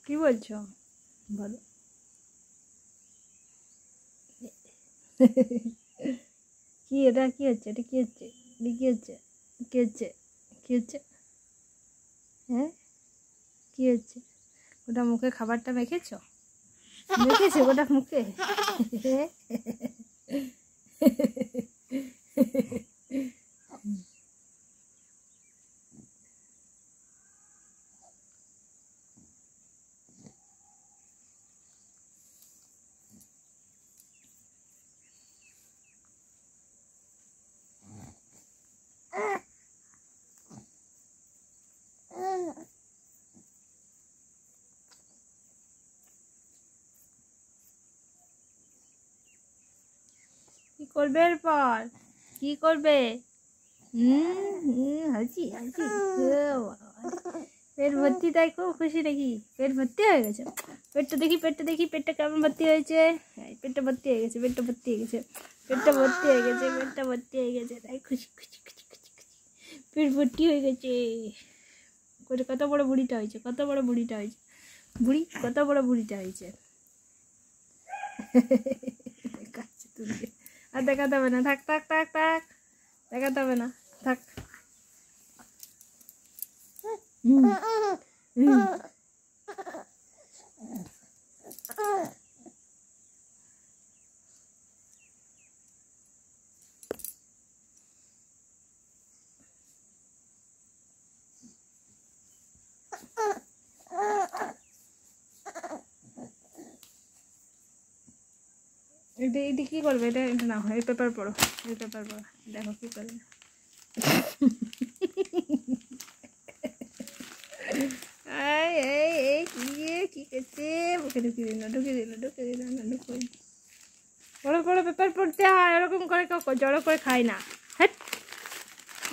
কি বলছো বলো? কি এটা কি হচ্ছে? এটা কি হচ্ছে? এটা কি হচ্ছে? কি হচ্ছে? কি হচ্ছে? হ্যাঁ কি হচ্ছে? ওটা মুখে খাবারটা মেখেছো? মেখেছো ওটা মুখে? কি করবে এরপর? কি করবে? হাসি হাসি। পেট ভর্তি, তাই খুব খুশি নাকি? পেট ভর্তি হয়ে গেছে? পেটটা দেখি, পেটটা দেখি, পেটটা কেমন ভর্তি হয়েছে? পেটটা ভর্তি হয়ে গেছে, পেটটা ভর্তি হয়ে গেছে, পেটটা ভর্তি হয়ে গেছে, পেটটা ভর্তি হয়ে গেছে, তাই খুশি খুশি খুশি খুশি খুশি। পেট ভর্তি হয়ে গেছে। কত বড় বুড়িটা হয়েছে, কত বড় বুড়িটা হয়েছে, বুড়ি কত বড় বুড়িটা হয়েছে। দেখাচ্ছে তুলবে, আর দেখাতে হবে না, থাক থাক থাক থাক, দেখাতে হবে না, থাক। এটা এটা কি করবে? এটা এটা না, এই পেপার পড়ো, এই পেপার পড়ো, দেখো কি করবে। কি করছে? মুখে ঢুকিয়ে দিল, ঢুকিয়ে দিল, ঢুকিয়ে দিল না, ঢুকিয়ে দিল। বড় বড় পেপার পড়তে হয়, এরকম করে জড়ো করে খায় না। হ্যাঁ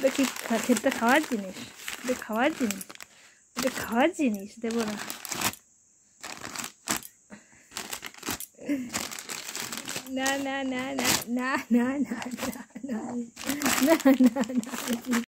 দেখি, খেতে খাওয়ার জিনিস, এটা খাওয়ার জিনিস, এটা খাওয়ার জিনিস, দেবো না। না না না না না না না না না না না না।